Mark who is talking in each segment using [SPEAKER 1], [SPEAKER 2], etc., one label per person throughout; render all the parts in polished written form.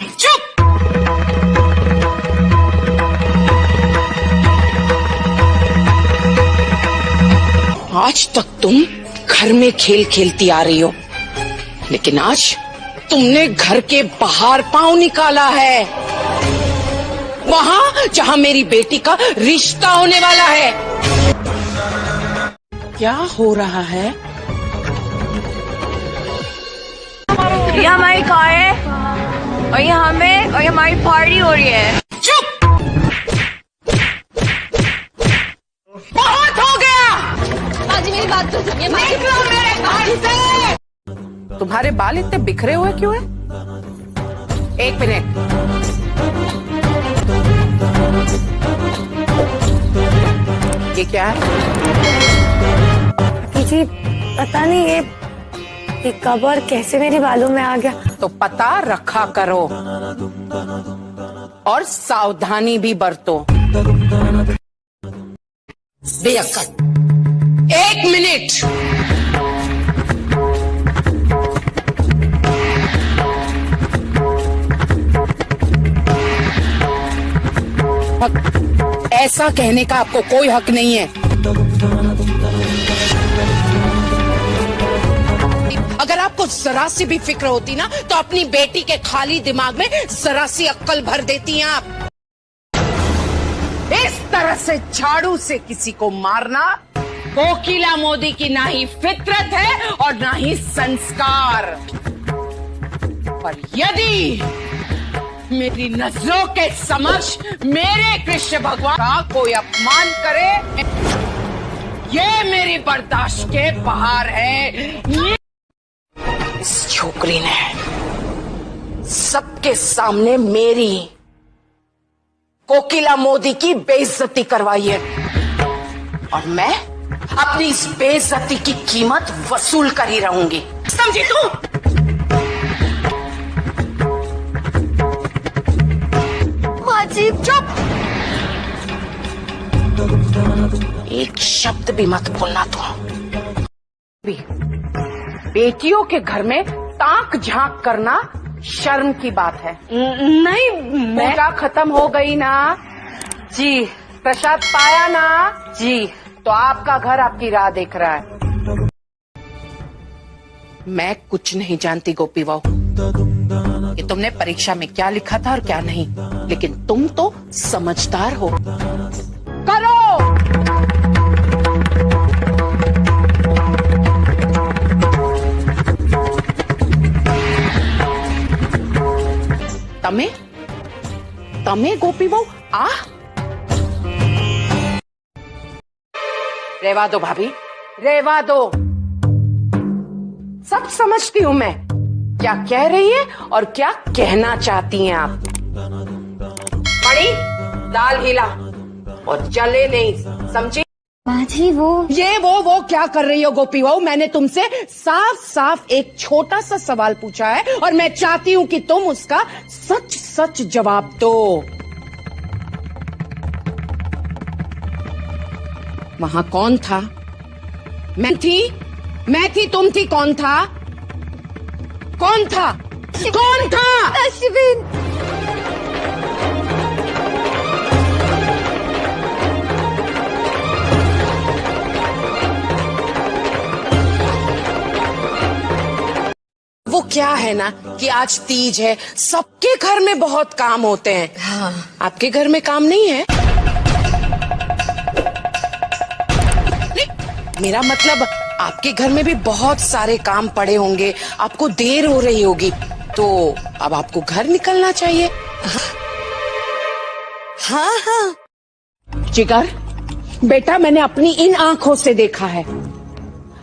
[SPEAKER 1] चुप। आज तक तुम घर में खेल खेलती आ रही हो, लेकिन आज तुमने घर के बाहर पांव निकाला है, वहां जहां मेरी बेटी का रिश्ता होने वाला है। क्या हो रहा है?
[SPEAKER 2] ये हमारी कार है और ये हमें और ये हमारी पार्टी हो रही है।
[SPEAKER 1] चुप। बहुत हो गया।
[SPEAKER 2] बाजी मेरी बात तो सुनिए।
[SPEAKER 1] निकलो मेरे घर से। तुम्हारे बाल इतने बिखरे हुए क्यों हैं? एक मिनट। ये क्या है?
[SPEAKER 3] जी पता नहीं ये कब और कैसे मेरे बालों में आ गया।
[SPEAKER 1] तो पता रखा करो और सावधानी भी बरतो। बेअक्ल। एक मिनट। ऐसा कहने का आपको कोई हक नहीं है। अगर आपको जरा सी भी फिक्र होती ना, तो अपनी बेटी के खाली दिमाग में जरा सी अक्ल भर देती हैं आप। इस तरह से झाड़ू से किसी को मारना कोकिला मोदी की ना ही फितरत है और ना ही संस्कार। पर यदि मेरी नजरों के समक्ष मेरे कृष्ण भगवान का कोई अपमान करे, ये मेरी बर्दाश्त के बाहर है। इस छोकरी ने सबके सामने मेरी कोकिला मोदी की बेइज्जती करवाई है और मैं अपनी इस बेइज्जती की कीमत वसूल कर ही रहूंगी। समझी तू?
[SPEAKER 2] बाजी
[SPEAKER 1] चुप। एक शब्द भी मत बोलना तू। बेटियों के घर में ताक झांक करना शर्म की बात है।
[SPEAKER 2] नहीं मैं
[SPEAKER 1] पूजा खत्म हो गई ना?
[SPEAKER 2] जी
[SPEAKER 1] प्रसाद पाया ना?
[SPEAKER 2] जी
[SPEAKER 1] तो आपका घर आपकी राह देख रहा है। मैं कुछ नहीं जानती गोपी बहू, कि तुमने परीक्षा में क्या लिखा था और क्या नहीं, लेकिन तुम तो समझदार हो। करो। तमे तमे गोपी बहू आ रेवा दो भाभी, रेवा दो। सब समझती हूँ मैं क्या कह रही है और क्या कहना चाहती हैं आप। पड़ी दाल हिला और जले नहीं, समझी?
[SPEAKER 3] बाजी
[SPEAKER 1] वो क्या कर रही हो गोपी बहू? मैंने तुमसे साफ साफ एक छोटा सा सवाल पूछा है और मैं चाहती हूँ कि तुम उसका सच सच जवाब दो। वहां कौन था? मैं थी, तुम थी, कौन था? कौन था? कौन था?
[SPEAKER 3] अश्विन।
[SPEAKER 1] वो क्या है ना कि आज तीज है, सबके घर में बहुत काम होते हैं।
[SPEAKER 2] हाँ।
[SPEAKER 1] आपके घर में काम नहीं है? मेरा मतलब आपके घर में भी बहुत सारे काम पड़े होंगे, आपको देर हो रही होगी, तो अब आपको घर निकलना चाहिए।
[SPEAKER 3] हाँ
[SPEAKER 1] जिगर बेटा, मैंने अपनी इन आंखों से देखा है,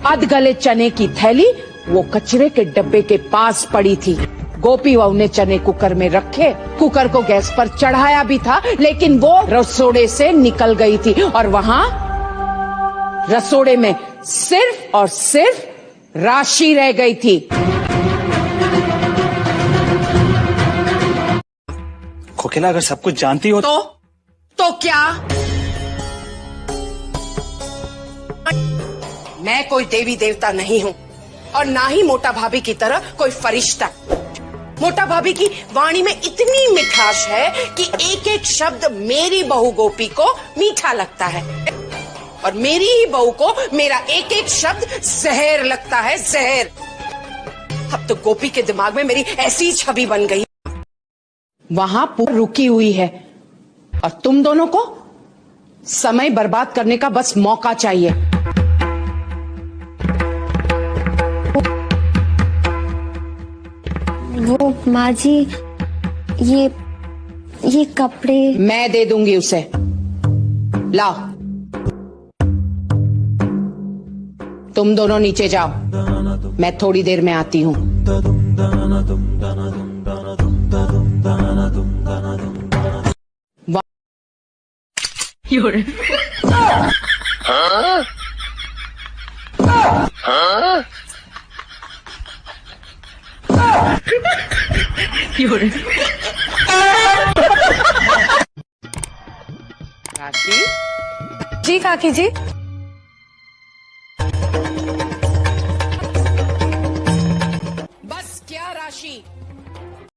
[SPEAKER 1] अधगले चने की थैली वो कचरे के डब्बे के पास पड़ी थी। गोपी बहू ने चने कुकर में रखे, कुकर को गैस पर चढ़ाया भी था, लेकिन वो रसोड़े से निकल गई थी और वहां रसोड़े में सिर्फ और सिर्फ राशि रह गई थी।
[SPEAKER 4] कोकिला, अगर सब कुछ जानती हो
[SPEAKER 1] तो क्या? मैं कोई देवी देवता नहीं हूँ और ना ही मोटा भाभी की तरह कोई फरिश्ता। मोटा भाभी की वाणी में इतनी मिठास है कि एक एक शब्द मेरी बहू गोपी को मीठा लगता है और मेरी ही बहू को मेरा एक एक शब्द जहर लगता है, जहर। अब तो गोपी के दिमाग में मेरी ऐसी छवि बन गई, वहां पूरी रुकी हुई है और तुम दोनों को समय बर्बाद करने का बस मौका चाहिए।
[SPEAKER 3] वो माँ जी, ये कपड़े
[SPEAKER 1] मैं दे दूंगी उसे। लाओ, तुम दोनों नीचे जाओ, मैं थोड़ी देर में आती हूँ।
[SPEAKER 3] जी काकी जी।